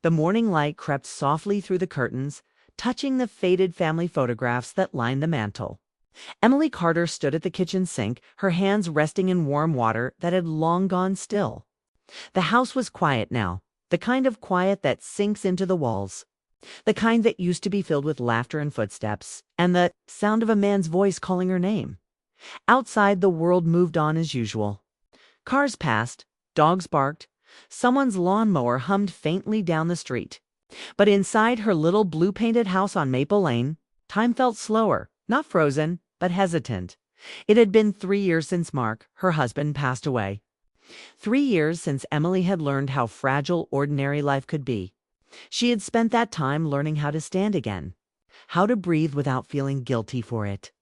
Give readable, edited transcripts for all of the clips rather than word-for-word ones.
The morning light crept softly through the curtains, touching the faded family photographs that lined the mantel. Emily Carter stood at the kitchen sink, her hands resting in warm water that had long gone still. The house was quiet now, the kind of quiet that sinks into the walls. The kind that used to be filled with laughter and footsteps, and the sound of a man's voice calling her name. Outside, the world moved on as usual. Cars passed, dogs barked, someone's lawnmower hummed faintly down the street. But inside her little blue-painted house on Maple Lane, time felt slower, not frozen, but hesitant. It had been 3 years since Mark, her husband, passed away. 3 years since Emily had learned how fragile ordinary life could be. She had spent that time learning how to stand again, how to breathe without feeling guilty for it,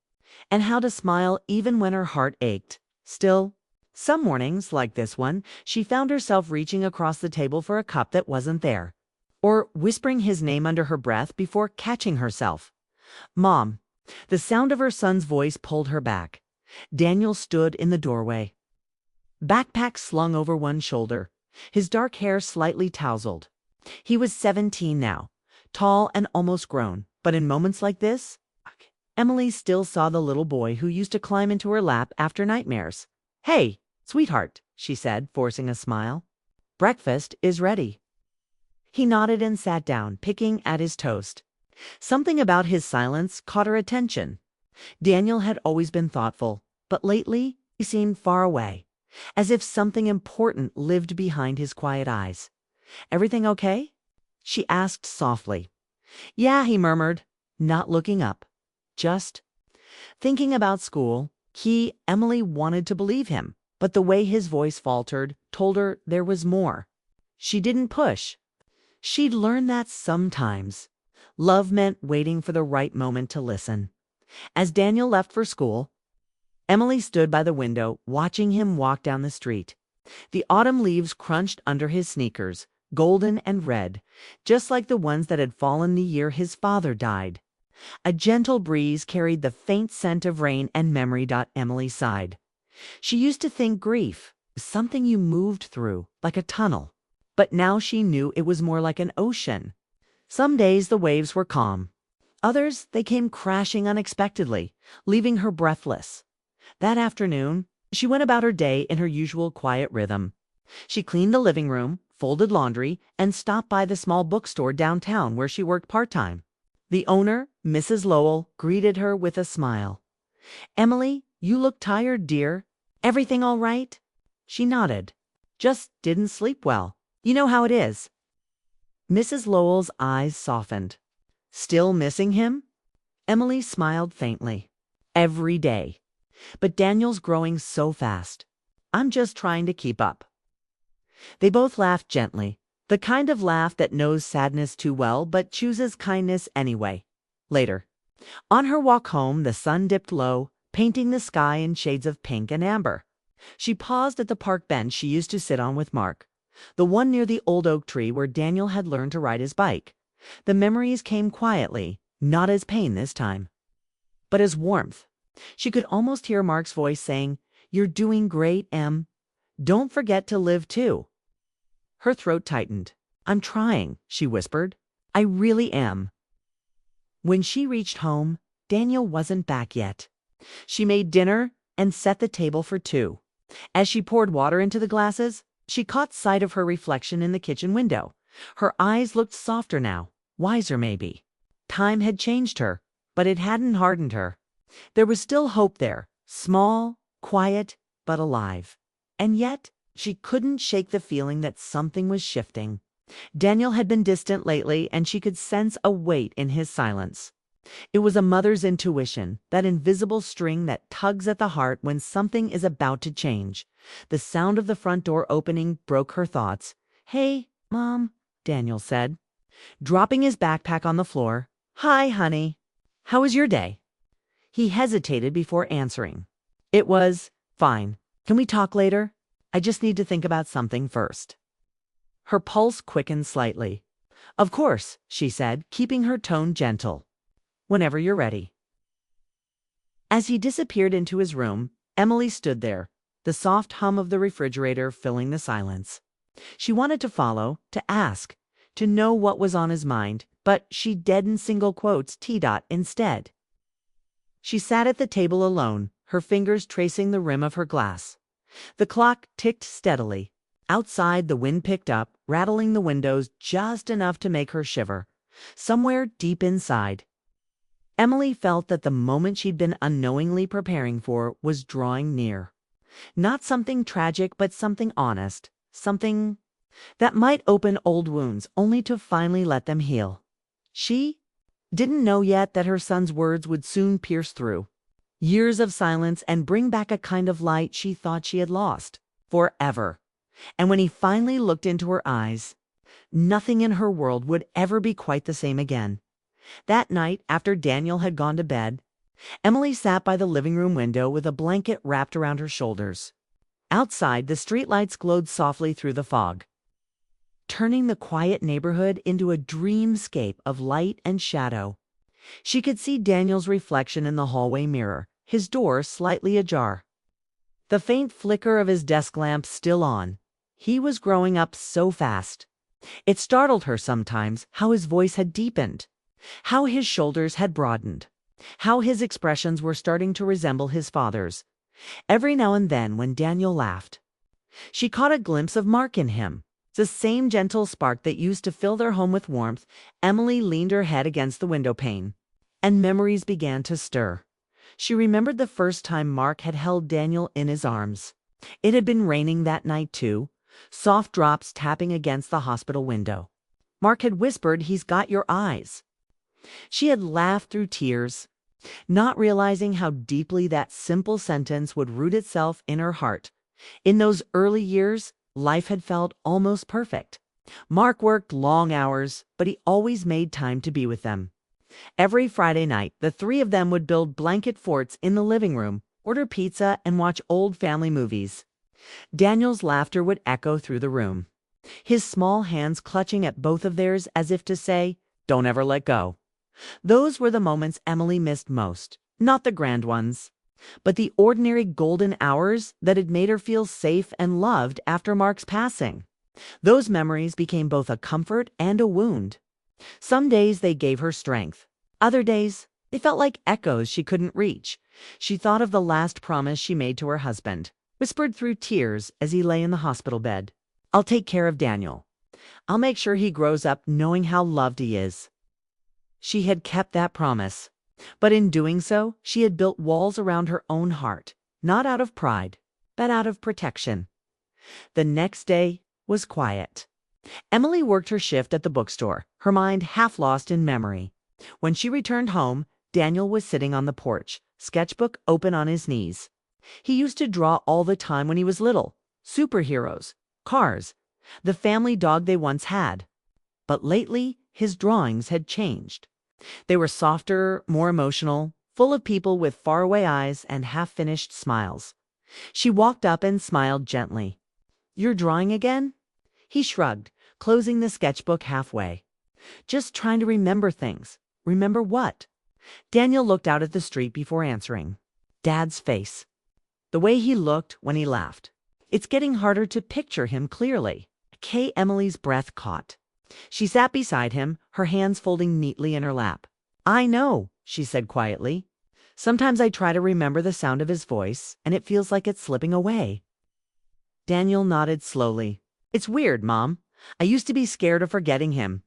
and how to smile even when her heart ached. Still, some mornings, like this one, she found herself reaching across the table for a cup that wasn't there, or whispering his name under her breath before catching herself. "Mom." The sound of her son's voice pulled her back. Daniel stood in the doorway, backpack slung over one shoulder, his dark hair slightly tousled. He was 17 now, tall and almost grown, but in moments like this, Emily still saw the little boy who used to climb into her lap after nightmares. "Hey, sweetheart," she said, forcing a smile. "Breakfast is ready." He nodded and sat down, picking at his toast. Something about his silence caught her attention. Daniel had always been thoughtful, but lately he seemed far away, as if something important lived behind his quiet eyes. "Everything okay?" she asked softly. "Yeah," he murmured, not looking up. "Just thinking about school." Emily wanted to believe him, but the way his voice faltered told her there was more. She didn't push. She'd learned that sometimes love meant waiting for the right moment to listen. As Daniel left for school, Emily stood by the window, watching him walk down the street. The autumn leaves crunched under his sneakers, golden and red, just like the ones that had fallen the year his father died. A gentle breeze carried the faint scent of rain and memory. Emily sighed. She used to think grief was something you moved through, like a tunnel. But now she knew it was more like an ocean. Some days the waves were calm. Others, they came crashing unexpectedly, leaving her breathless. That afternoon, she went about her day in her usual quiet rhythm. She cleaned the living room, folded laundry, and stopped by the small bookstore downtown where she worked part-time. The owner, Mrs. Lowell, greeted her with a smile. "Emily, you look tired, dear. Everything all right?" She nodded. "Just didn't sleep well. You know how it is." Mrs. Lowell's eyes softened. "Still missing him?" Emily smiled faintly. "Every day. But Daniel's growing so fast. I'm just trying to keep up." They both laughed gently, the kind of laugh that knows sadness too well but chooses kindness anyway. Later, on her walk home, the sun dipped low, painting the sky in shades of pink and amber. She paused at the park bench she used to sit on with Mark, the one near the old oak tree where Daniel had learned to ride his bike. The memories came quietly, not as pain this time, but as warmth. She could almost hear Mark's voice saying, "You're doing great, Em. Don't forget to live too." Her throat tightened. "I'm trying," she whispered. "I really am." When she reached home, Daniel wasn't back yet. She made dinner and set the table for two. As she poured water into the glasses, she caught sight of her reflection in the kitchen window. Her eyes looked softer now, wiser maybe. Time had changed her, but it hadn't hardened her. There was still hope there, small, quiet, but alive. And yet, she couldn't shake the feeling that something was shifting. Daniel had been distant lately, and she could sense a weight in his silence. It was a mother's intuition, that invisible string that tugs at the heart when something is about to change. The sound of the front door opening broke her thoughts. "Hey, Mom," Daniel said, dropping his backpack on the floor. "Hi, honey. How was your day?" He hesitated before answering. "It was fine. Can we talk later? I just need to think about something first." Her pulse quickened slightly. "Of course," she said, keeping her tone gentle. "Whenever you're ready." As he disappeared into his room, Emily stood there, the soft hum of the refrigerator filling the silence. She wanted to follow, to ask. to know what was on his mind, but she deadened single quotes instead. She sat at the table alone, her fingers tracing the rim of her glass. The clock ticked steadily. Outside, the wind picked up, rattling the windows just enough to make her shiver. Somewhere deep inside, Emily felt that the moment she'd been unknowingly preparing for was drawing near. Not something tragic, but something honest, something that might open old wounds only to finally let them heal. She didn't know yet that her son's words would soon pierce through years of silence and bring back a kind of light she thought she had lost forever. And when he finally looked into her eyes, nothing in her world would ever be quite the same again. That night, after Daniel had gone to bed, Emily sat by the living room window with a blanket wrapped around her shoulders. Outside, the streetlights glowed softly through the fog, turning the quiet neighborhood into a dreamscape of light and shadow. She could see Daniel's reflection in the hallway mirror, his door slightly ajar, the faint flicker of his desk lamp still on. He was growing up so fast. It startled her sometimes how his voice had deepened, how his shoulders had broadened, how his expressions were starting to resemble his father's. Every now and then, when Daniel laughed, she caught a glimpse of Mark in him. The same gentle spark that used to fill their home with warmth. Emily leaned her head against the window pane, and memories began to stir. She remembered the first time Mark had held Daniel in his arms. It had been raining that night too, soft drops tapping against the hospital window. Mark had whispered, "He's got your eyes." She had laughed through tears, not realizing how deeply that simple sentence would root itself in her heart. In those early years, life had felt almost perfect. Mark worked long hours, but he always made time to be with them. Every Friday night, the three of them would build blanket forts in the living room, order pizza, and watch old family movies. Daniel's laughter would echo through the room, his small hands clutching at both of theirs as if to say, "Don't ever let go." Those were the moments Emily missed most, not the grand ones, but the ordinary golden hours that had made her feel safe and loved after Mark's passing. Those memories became both a comfort and a wound. Some days they gave her strength. Other days, they felt like echoes she couldn't reach. She thought of the last promise she made to her husband, whispered through tears as he lay in the hospital bed. "I'll take care of Daniel. I'll make sure he grows up knowing how loved he is." She had kept that promise, but in doing so, she had built walls around her own heart, not out of pride, but out of protection. The next day was quiet. Emily worked her shift at the bookstore, her mind half lost in memory. When she returned home, Daniel was sitting on the porch, sketchbook open on his knees. He used to draw all the time when he was little. Superheroes, cars, the family dog they once had. But lately, his drawings had changed. They were softer, more emotional, full of people with faraway eyes and half-finished smiles. She walked up and smiled gently. "You're drawing again?" He shrugged, closing the sketchbook halfway. "Just trying to remember things." "Remember what?" Daniel looked out at the street before answering. Dad's face. The way he looked when he laughed. It's getting harder to picture him clearly. Emily's breath caught. She sat beside him, her hands folding neatly in her lap. "I know," she said quietly. "Sometimes I try to remember the sound of his voice, and it feels like it's slipping away." Daniel nodded slowly. "It's weird, Mom. I used to be scared of forgetting him.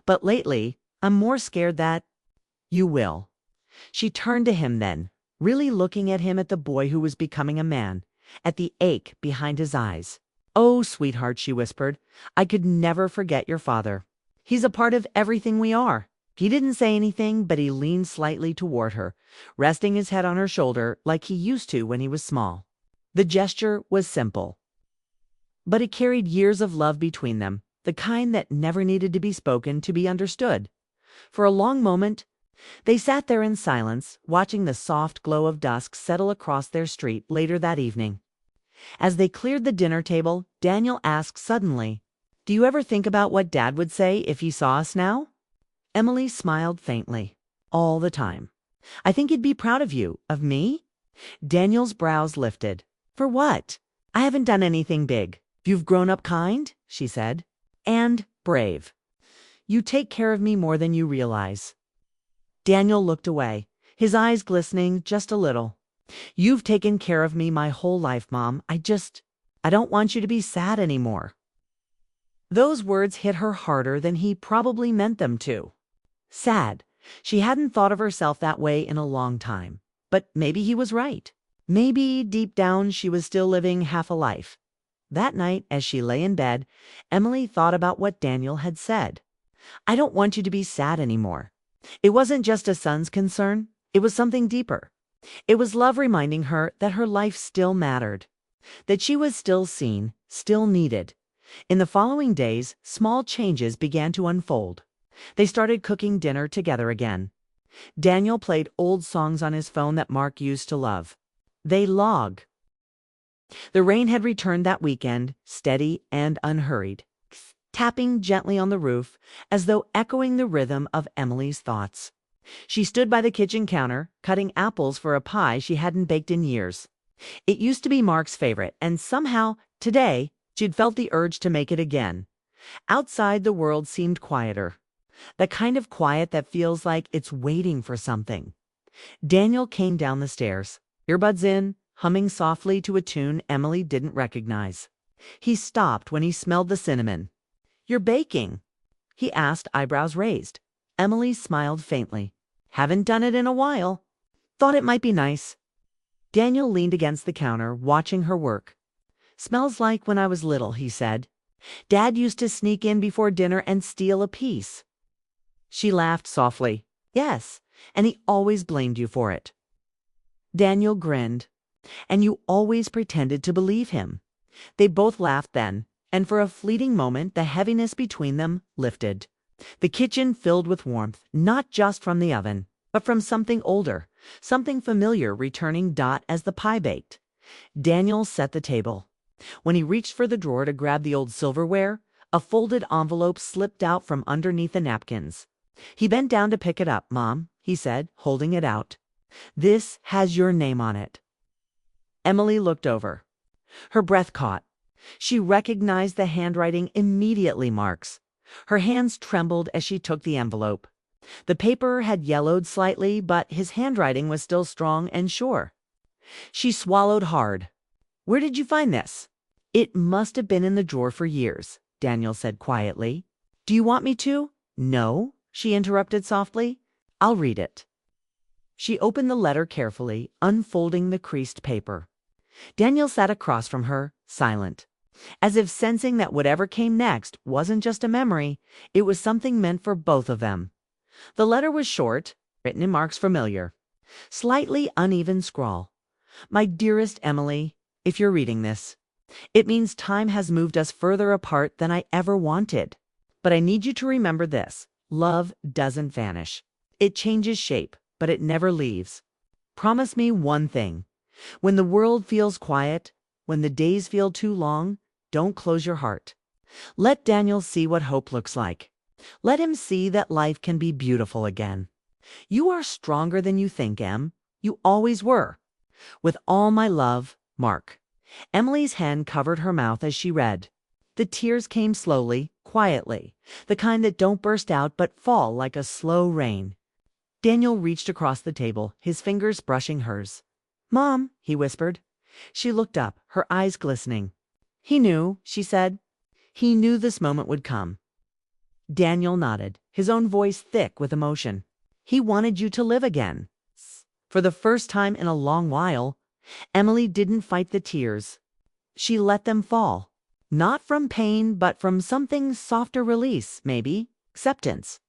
But lately, I'm more scared that you will." She turned to him then, really looking at him, at the boy who was becoming a man, at the ache behind his eyes. "Oh, sweetheart," she whispered, "I could never forget your father. He's a part of everything we are." He didn't say anything, but he leaned slightly toward her, resting his head on her shoulder like he used to when he was small. The gesture was simple, but it carried years of love between them, the kind that never needed to be spoken to be understood. For a long moment, they sat there in silence, watching the soft glow of dusk settle across their street later that evening. As they cleared the dinner table, Daniel asked suddenly, "Do you ever think about what Dad would say if he saw us now?" Emily smiled faintly. "All the time. I think he'd be proud of you." "Of me?" Daniel's brows lifted. "For what? I haven't done anything big." "You've grown up kind," she said. "And brave." You take care of me more than you realize." Daniel looked away, his eyes glistening just a little. "You've taken care of me my whole life, Mom. I don't want you to be sad anymore." Those words hit her harder than he probably meant them to. Sad. She hadn't thought of herself that way in a long time. But maybe he was right. Maybe deep down she was still living half a life. That night, as she lay in bed, Emily thought about what Daniel had said. "I don't want you to be sad anymore." It wasn't just a son's concern. It was something deeper. It was love reminding her that her life still mattered, that she was still seen, still needed. In the following days, small changes began to unfold. They started cooking dinner together again. Daniel played old songs on his phone that Mark used to love. They log. The rain had returned that weekend, steady and unhurried, tapping gently on the roof as though echoing the rhythm of Emily's thoughts. She stood by the kitchen counter, cutting apples for a pie she hadn't baked in years. It used to be Mark's favorite, and somehow, today, she'd felt the urge to make it again. Outside, the world seemed quieter. The kind of quiet that feels like it's waiting for something. Daniel came down the stairs, earbuds in, humming softly to a tune Emily didn't recognize. He stopped when he smelled the cinnamon. "You're baking?" he asked, eyebrows raised. Emily smiled faintly. "Haven't done it in a while. Thought it might be nice." Daniel leaned against the counter, watching her work. "Smells like when I was little," he said. "Dad used to sneak in before dinner and steal a piece." She laughed softly. "Yes, and he always blamed you for it." Daniel grinned. "And you always pretended to believe him." They both laughed then, and for a fleeting moment the heaviness between them lifted. The kitchen filled with warmth, not just from the oven, but from something older, something familiar returning as the pie baked. Daniel set the table. When he reached for the drawer to grab the old silverware, a folded envelope slipped out from underneath the napkins. He bent down to pick it up. "Mom," he said, holding it out. "This has your name on it." Emily looked over. Her breath caught. She recognized the handwriting immediately. Mark's. Her hands trembled as she took the envelope. The paper had yellowed slightly, but his handwriting was still strong and sure. She swallowed hard. "Where did you find this?" "It must have been in the drawer for years," Daniel said quietly. "Do you want me to?" "No," she interrupted softly. "I'll read it." She opened the letter carefully, unfolding the creased paper. Daniel sat across from her, silent, as if sensing that whatever came next wasn't just a memory, it was something meant for both of them. The letter was short, written in Mark's familiar, slightly uneven scrawl. "My dearest Emily, if you're reading this, it means time has moved us further apart than I ever wanted. But I need you to remember this. Love doesn't vanish. It changes shape, but it never leaves. Promise me one thing. When the world feels quiet, when the days feel too long, don't close your heart. Let Daniel see what hope looks like. Let him see that life can be beautiful again. You are stronger than you think, Em. You always were. With all my love, Mark." Emily's hand covered her mouth as she read. The tears came slowly, quietly, the kind that don't burst out but fall like a slow rain. Daniel reached across the table, his fingers brushing hers. "Mom," he whispered. She looked up, her eyes glistening. "He knew," she said. "He knew this moment would come." Daniel nodded, his own voice thick with emotion. "He wanted you to live again." For the first time in a long while, Emily didn't fight the tears. She let them fall. Not from pain, but from something softer, release, maybe, acceptance.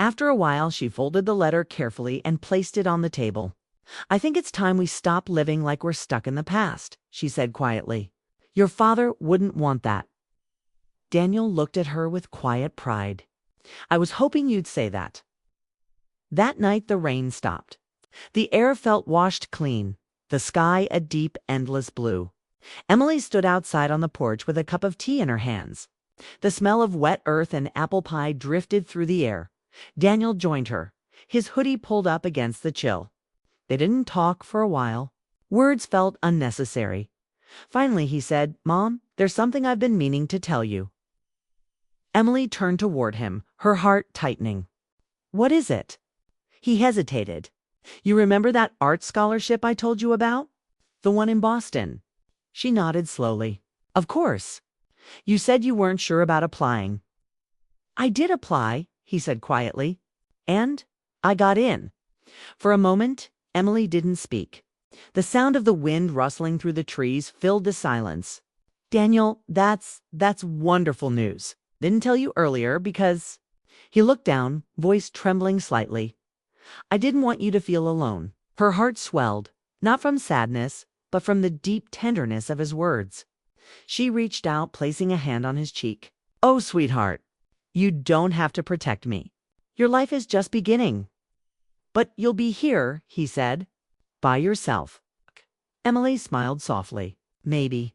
After a while, she folded the letter carefully and placed it on the table. "I think it's time we stop living like we're stuck in the past," she said quietly. "Your father wouldn't want that." Daniel looked at her with quiet pride. "I was hoping you'd say that." That night the rain stopped. The air felt washed clean, the sky a deep, endless blue. Emily stood outside on the porch with a cup of tea in her hands. The smell of wet earth and apple pie drifted through the air. Daniel joined her, his hoodie pulled up against the chill. They didn't talk for a while. Words felt unnecessary. Finally he said, "Mom, there's something I've been meaning to tell you." Emily turned toward him, her heart tightening. What is it? He hesitated. You remember that art scholarship I told you about? The one in Boston. She nodded slowly. Of course. You said you weren't sure about applying. I did apply, he said quietly. And I got in. For a moment, Emily didn't speak. The sound of the wind rustling through the trees filled the silence. Daniel, that's wonderful news. Didn't tell you earlier because... He looked down, voice trembling slightly. I didn't want you to feel alone. Her heart swelled, not from sadness, but from the deep tenderness of his words. She reached out, placing a hand on his cheek. Oh, sweetheart, you don't have to protect me. Your life is just beginning. But you'll be here, he said, by yourself. Emily smiled softly. Maybe,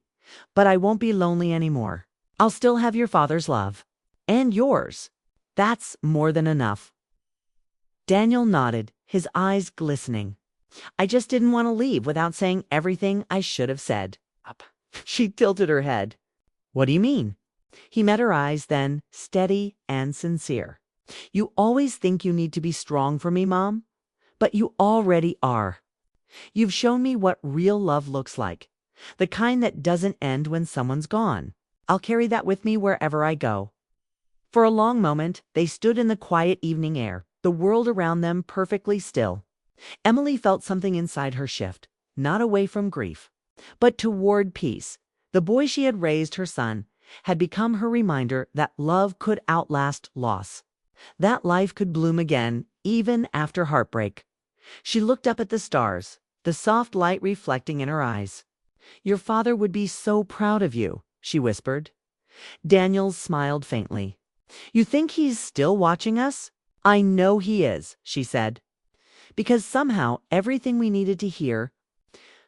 but I won't be lonely anymore. I'll still have your father's love. And yours. That's more than enough. Daniel nodded, his eyes glistening. I just didn't want to leave without saying everything I should have said. She tilted her head. What do you mean? He met her eyes then, steady and sincere. You always think you need to be strong for me, Mom, but you already are. You've shown me what real love looks like, the kind that doesn't end when someone's gone. I'll carry that with me wherever I go. For a long moment, they stood in the quiet evening air, the world around them perfectly still. Emily felt something inside her shift, not away from grief, but toward peace. The boy she had raised, her son, had become her reminder that love could outlast loss, that life could bloom again, even after heartbreak. She looked up at the stars, the soft light reflecting in her eyes. Your father would be so proud of you, she whispered. Daniel smiled faintly. You think he's still watching us? I know he is, she said. Because somehow everything we needed to hear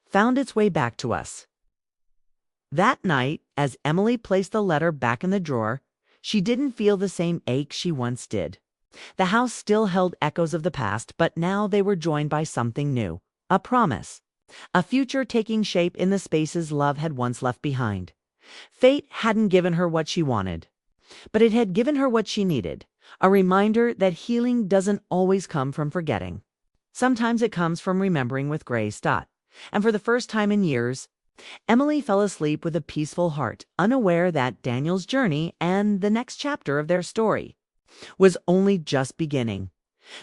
found its way back to us. That night, as Emily placed the letter back in the drawer, she didn't feel the same ache she once did. The house still held echoes of the past, but now they were joined by something new, a promise, a future taking shape in the spaces love had once left behind. Fate hadn't given her what she wanted, but it had given her what she needed, a reminder that healing doesn't always come from forgetting. Sometimes it comes from remembering with grace. And for the first time in years, Emily fell asleep with a peaceful heart, unaware that Daniel's journey and the next chapter of their story was only just beginning.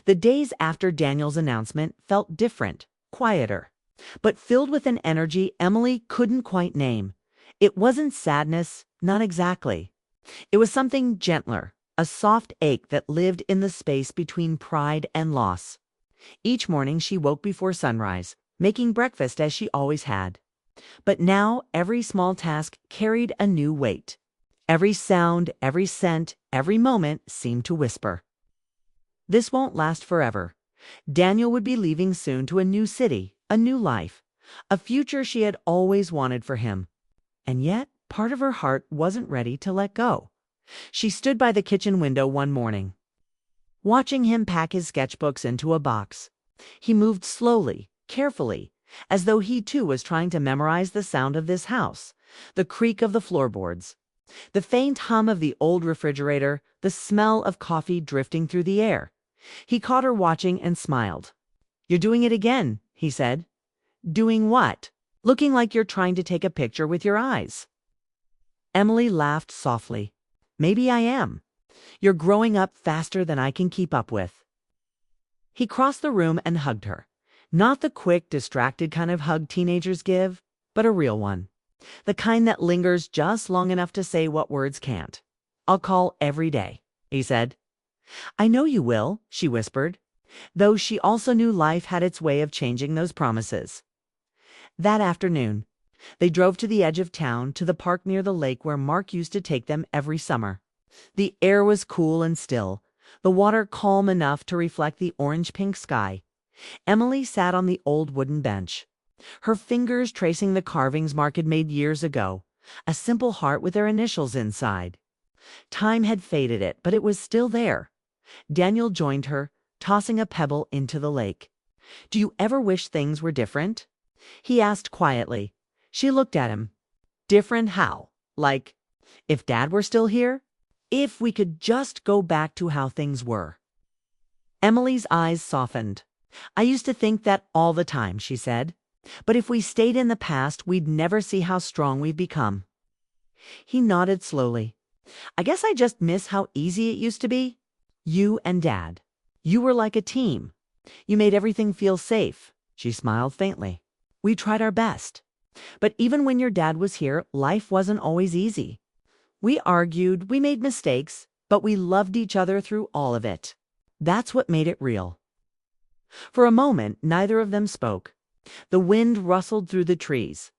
The days after Daniel's announcement felt different, quieter, but filled with an energy Emily couldn't quite name. It wasn't sadness, not exactly. It was something gentler, a soft ache that lived in the space between pride and loss. Each morning she woke before sunrise, making breakfast as she always had. But now every small task carried a new weight. Every sound, every scent, every moment seemed to whisper. This won't last forever. Daniel would be leaving soon to a new city, a new life, a future she had always wanted for him. And yet, part of her heart wasn't ready to let go. She stood by the kitchen window one morning, watching him pack his sketchbooks into a box. He moved slowly, carefully, as though he too was trying to memorize the sound of this house, the creak of the floorboards, the faint hum of the old refrigerator, the smell of coffee drifting through the air. He caught her watching and smiled. You're doing it again, he said. Doing what? Looking like you're trying to take a picture with your eyes. Emily laughed softly. Maybe I am. You're growing up faster than I can keep up with. He crossed the room and hugged her. Not the quick, distracted kind of hug teenagers give, but a real one. The kind that lingers just long enough to say what words can't. I'll call every day, he said. I know you will, she whispered, though she also knew life had its way of changing those promises. That afternoon, they drove to the edge of town, to the park near the lake where Mark used to take them every summer. The air was cool and still, the water calm enough to reflect the orange-pink sky. Emily sat on the old wooden bench, her fingers tracing the carvings Mark had made years ago, a simple heart with their initials inside. Time had faded it, but it was still there. Daniel joined her, tossing a pebble into the lake. Do you ever wish things were different? He asked quietly. She looked at him. Different how? Like, if Dad were still here? If we could just go back to how things were. Emily's eyes softened. I used to think that all the time, she said. But if we stayed in the past, we'd never see how strong we've become. He nodded slowly. I guess I just miss how easy it used to be. You and Dad. You were like a team. You made everything feel safe. She smiled faintly. We tried our best. But even when your dad was here, life wasn't always easy. We argued, we made mistakes, but we loved each other through all of it. That's what made it real. For a moment, neither of them spoke. The wind rustled through the trees,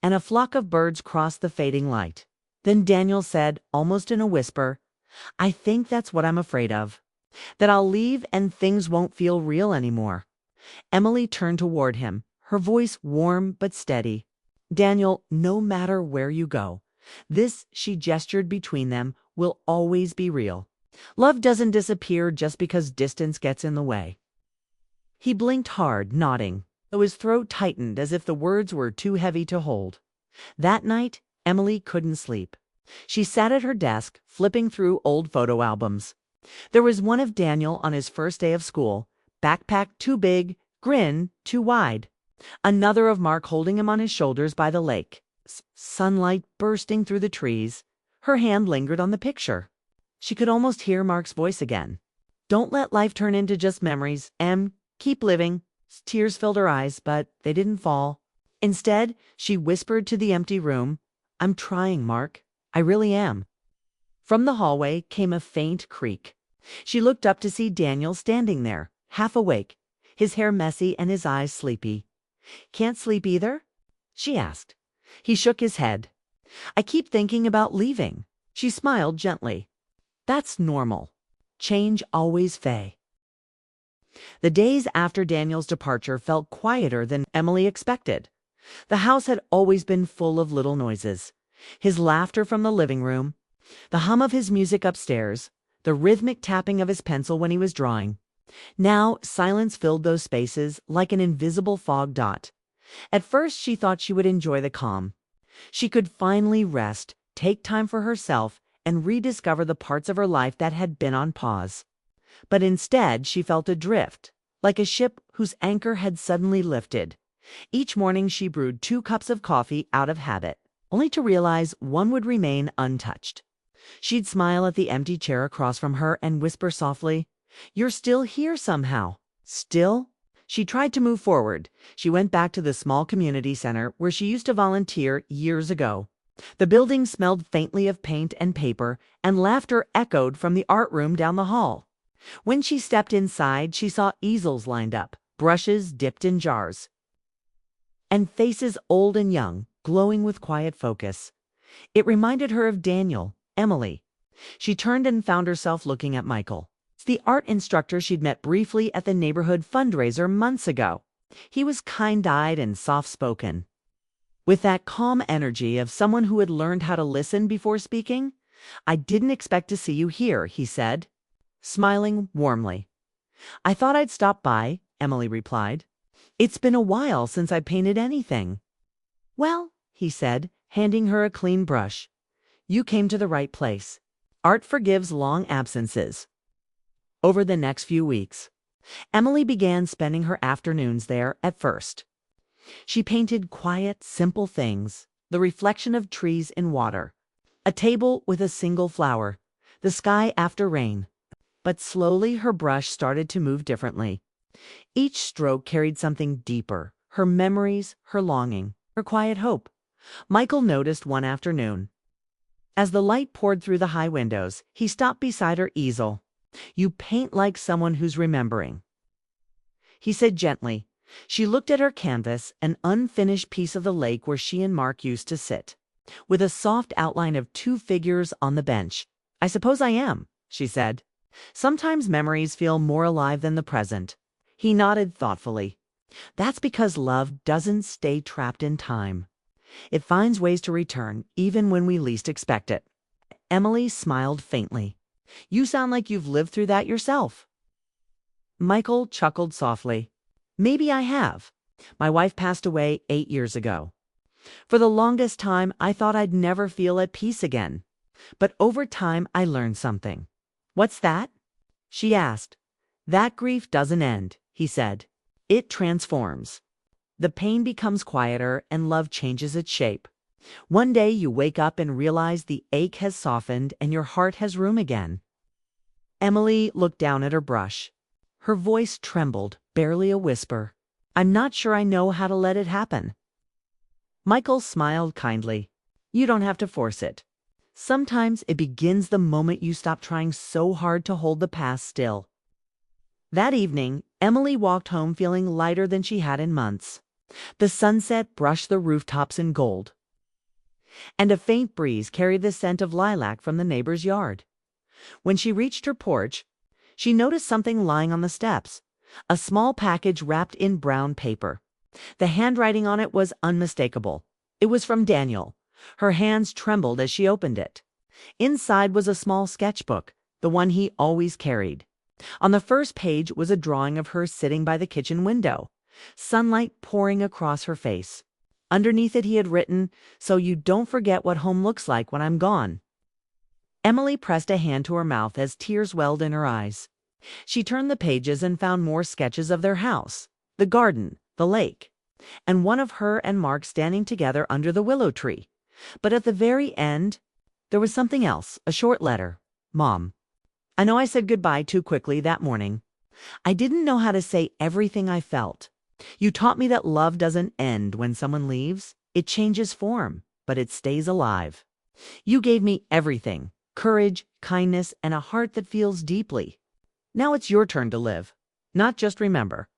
and a flock of birds crossed the fading light. Then Daniel said, almost in a whisper, I think that's what I'm afraid of. That I'll leave and things won't feel real anymore. Emily turned toward him, her voice warm but steady. Daniel, no matter where you go, this, she gestured between them, will always be real. Love doesn't disappear just because distance gets in the way. He blinked hard, nodding, though his throat tightened as if the words were too heavy to hold. That night, Emily couldn't sleep. She sat at her desk, flipping through old photo albums. There was one of Daniel on his first day of school, backpack too big, grin too wide. Another of Mark holding him on his shoulders by the lake, sunlight bursting through the trees. Her hand lingered on the picture. She could almost hear Mark's voice again. Don't let life turn into just memories, Em. Keep living. Tears filled her eyes, but they didn't fall. Instead, she whispered to the empty room, I'm trying, Mark. I really am. From the hallway came a faint creak. She looked up to see Daniel standing there, half awake, his hair messy and his eyes sleepy. Can't sleep either? She asked. He shook his head. I keep thinking about leaving. She smiled gently. That's normal. Change always fade. The days after Daniel's departure felt quieter than Emily expected. The house had always been full of little noises. His laughter from the living room, the hum of his music upstairs, the rhythmic tapping of his pencil when he was drawing. Now, silence filled those spaces like an invisible fog dot. At first, she thought she would enjoy the calm. She could finally rest, take time for herself, and rediscover the parts of her life that had been on pause. But instead, she felt adrift, like a ship whose anchor had suddenly lifted. Each morning, she brewed 2 cups of coffee out of habit, only to realize one would remain untouched. She'd smile at the empty chair across from her and whisper softly, You're still here somehow. Still? She tried to move forward. She went back to the small community center where she used to volunteer years ago. The building smelled faintly of paint and paper, and laughter echoed from the art room down the hall. When she stepped inside, she saw easels lined up, brushes dipped in jars, and faces old and young, glowing with quiet focus. It reminded her of Daniel, Emily. She turned and found herself looking at Michael, the art instructor she'd met briefly at the neighborhood fundraiser months ago. He was kind-eyed and soft-spoken, with that calm energy of someone who had learned how to listen before speaking. I didn't expect to see you here, he said, smiling warmly. I thought I'd stop by, Emily replied. It's been a while since I painted anything. Well, he said, handing her a clean brush. You came to the right place. Art forgives long absences. Over the next few weeks, Emily began spending her afternoons there at first. She painted quiet, simple things, the reflection of trees in water, a table with a single flower, the sky after rain. But slowly her brush started to move differently. Each stroke carried something deeper, her memories, her longing, her quiet hope. Michael noticed one afternoon. As the light poured through the high windows, he stopped beside her easel. You paint like someone who's remembering, he said gently. She looked at her canvas, an unfinished piece of the lake where she and Mark used to sit, with a soft outline of 2 figures on the bench. I suppose I am, she said. Sometimes memories feel more alive than the present. He nodded thoughtfully. That's because love doesn't stay trapped in time. It finds ways to return, even when we least expect it. Emily smiled faintly. You sound like you've lived through that yourself. Michael chuckled softly. Maybe I have. My wife passed away 8 years ago. For the longest time, I thought I'd never feel at peace again. But over time, I learned something. What's that? She asked. That grief doesn't end, he said. It transforms. The pain becomes quieter and love changes its shape. One day you wake up and realize the ache has softened and your heart has room again. Emily looked down at her brush. Her voice trembled, barely a whisper. I'm not sure I know how to let it happen. Michael smiled kindly. You don't have to force it. Sometimes it begins the moment you stop trying so hard to hold the past still. That evening, Emily walked home feeling lighter than she had in months. The sunset brushed the rooftops in gold, and a faint breeze carried the scent of lilac from the neighbor's yard. When she reached her porch, she noticed something lying on the steps, a small package wrapped in brown paper. The handwriting on it was unmistakable. It was from Daniel. Her hands trembled as she opened it. Inside was a small sketchbook, the one he always carried. On the first page was a drawing of her sitting by the kitchen window, sunlight pouring across her face. Underneath it he had written, "So you don't forget what home looks like when I'm gone." Emily pressed a hand to her mouth as tears welled in her eyes. She turned the pages and found more sketches of their house, the garden, the lake, and one of her and Mark standing together under the willow tree. But at the very end, there was something else, a short letter. Mom, I know I said goodbye too quickly that morning. I didn't know how to say everything I felt. You taught me that love doesn't end when someone leaves. It changes form, but it stays alive. You gave me everything, courage, kindness, and a heart that feels deeply. Now it's your turn to live, not just remember.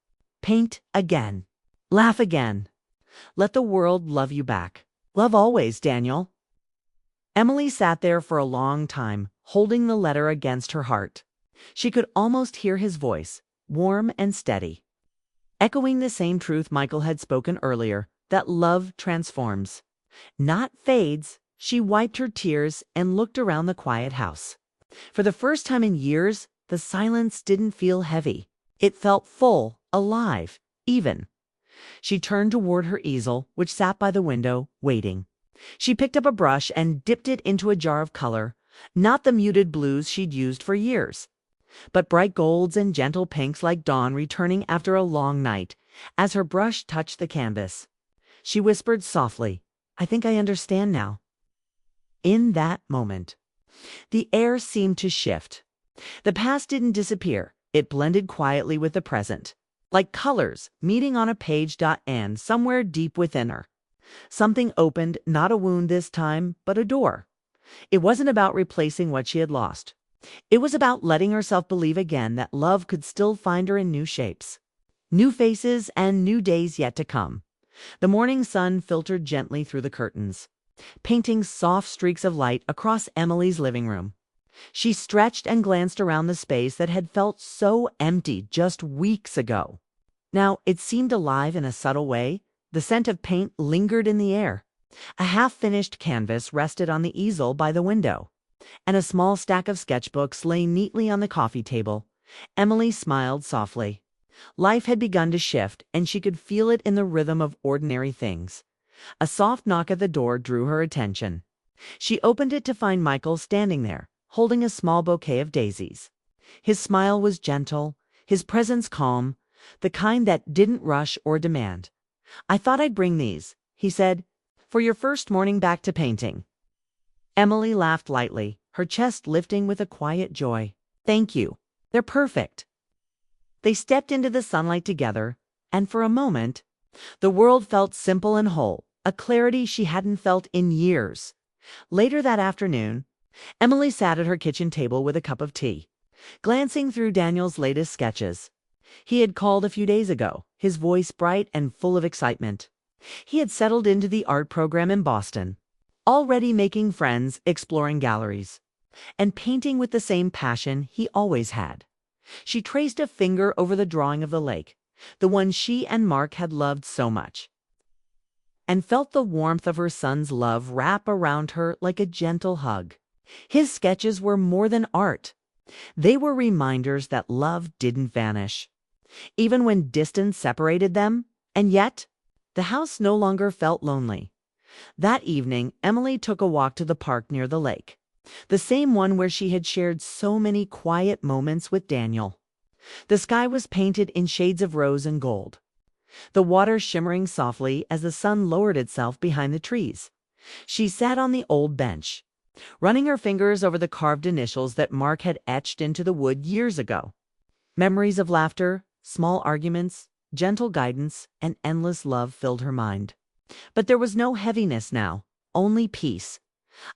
Paint again. Laugh again. Let the world love you back. Love always, Daniel. Emily sat there for a long time, holding the letter against her heart. She could almost hear his voice, warm and steady, echoing the same truth Michael had spoken earlier, that love transforms, not fades. She wiped her tears and looked around the quiet house. For the first time in years, the silence didn't feel heavy. It felt full, alive, even. She turned toward her easel, which sat by the window, waiting. She picked up a brush and dipped it into a jar of color, not the muted blues she'd used for years, but bright golds and gentle pinks like dawn returning after a long night. As her brush touched the canvas, she whispered softly, I think I understand now. In that moment, the air seemed to shift. The past didn't disappear. It blended quietly with the present, like colors meeting on a page. And somewhere deep within her, something opened, not a wound this time, but a door. It wasn't about replacing what she had lost. It was about letting herself believe again that love could still find her in new shapes, new faces, and new days yet to come. The morning sun filtered gently through the curtains, painting soft streaks of light across Emily's living room. She stretched and glanced around the space that had felt so empty just weeks ago. Now it seemed alive in a subtle way. The scent of paint lingered in the air. A half-finished canvas rested on the easel by the window, and a small stack of sketchbooks lay neatly on the coffee table. Emily smiled softly. Life had begun to shift, and she could feel it in the rhythm of ordinary things. A soft knock at the door drew her attention. She opened it to find Michael standing there, holding a small bouquet of daisies. His smile was gentle, his presence calm, the kind that didn't rush or demand. I thought I'd bring these, he said, for your first morning back to painting. Emily laughed lightly, her chest lifting with a quiet joy. Thank you. They're perfect. They stepped into the sunlight together, and for a moment, the world felt simple and whole, a clarity she hadn't felt in years. Later that afternoon, Emily sat at her kitchen table with a cup of tea, glancing through Daniel's latest sketches. He had called a few days ago, his voice bright and full of excitement. He had settled into the art program in Boston, already making friends, exploring galleries, and painting with the same passion he always had. She traced a finger over the drawing of the lake, the one she and Mark had loved so much, and felt the warmth of her son's love wrap around her like a gentle hug. His sketches were more than art. They were reminders that love didn't vanish, even when distance separated them, and yet the house no longer felt lonely. That evening, Emily took a walk to the park near the lake. the same one where she had shared so many quiet moments with Daniel. The sky was painted in shades of rose and gold, the water shimmering softly as the sun lowered itself behind the trees. She sat on the old bench, running her fingers over the carved initials that Mark had etched into the wood years ago. Memories of laughter, small arguments, gentle guidance, and endless love filled her mind. But there was no heaviness now, only peace.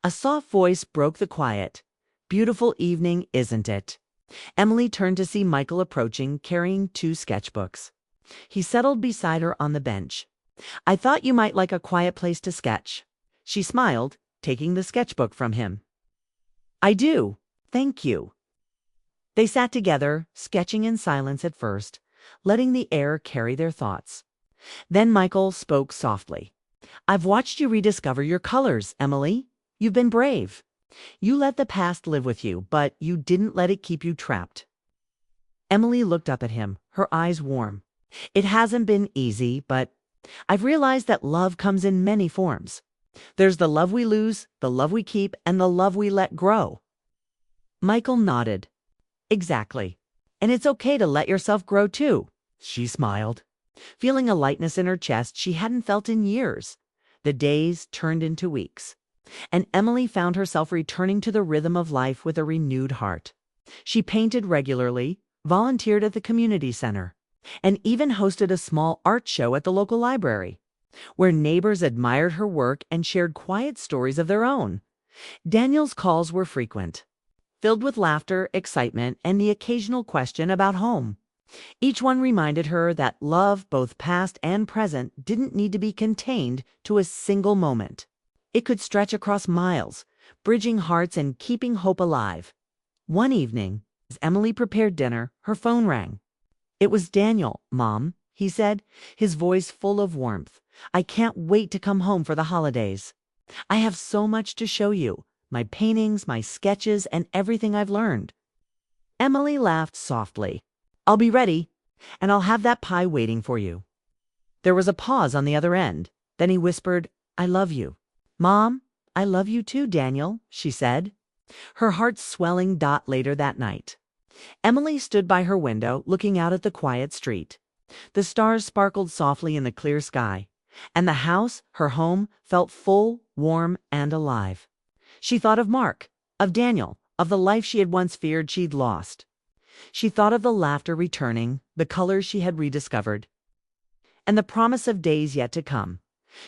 A soft voice broke the quiet. "Beautiful evening, isn't it?" Emily turned to see Michael approaching, carrying 2 sketchbooks. He settled beside her on the bench. "I thought you might like a quiet place to sketch." She smiled, taking the sketchbook from him. "I do, thank you." They sat together, sketching in silence at first, letting the air carry their thoughts. Then Michael spoke softly. "I've watched you rediscover your colors, Emily. You've been brave. You let the past live with you, but you didn't let it keep you trapped." Emily looked up at him, her eyes warm. "It hasn't been easy, but I've realized that love comes in many forms. There's the love we lose, the love we keep, and the love we let grow." Michael nodded. "Exactly. And it's okay to let yourself grow too." She smiled, feeling a lightness in her chest she hadn't felt in years. The days turned into weeks, and Emily found herself returning to the rhythm of life with a renewed heart. She painted regularly, volunteered at the community center, and even hosted a small art show at the local library, where neighbors admired her work and shared quiet stories of their own. Daniel's calls were frequent, filled with laughter, excitement, and the occasional question about home. Each one reminded her that love, both past and present, didn't need to be contained to a single moment. It could stretch across miles, bridging hearts and keeping hope alive. One evening, as Emily prepared dinner, her phone rang. "It was Daniel, Mom," he said, his voice full of warmth. "I can't wait to come home for the holidays. I have so much to show you, my paintings, my sketches, and everything I've learned." Emily laughed softly. "I'll be ready, and I'll have that pie waiting for you." There was a pause on the other end. Then he whispered, "I love you." "Mom, I love you too, Daniel," she said, her heart swelling. Later that night, Emily stood by her window, looking out at the quiet street. The stars sparkled softly in the clear sky, and the house, her home, felt full, warm, and alive. She thought of Mark, of Daniel, of the life she had once feared she'd lost. She thought of the laughter returning, the colors she had rediscovered, and the promise of days yet to come.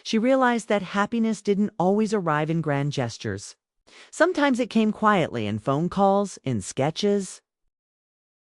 She realized that happiness didn't always arrive in grand gestures. Sometimes it came quietly in phone calls, in sketches,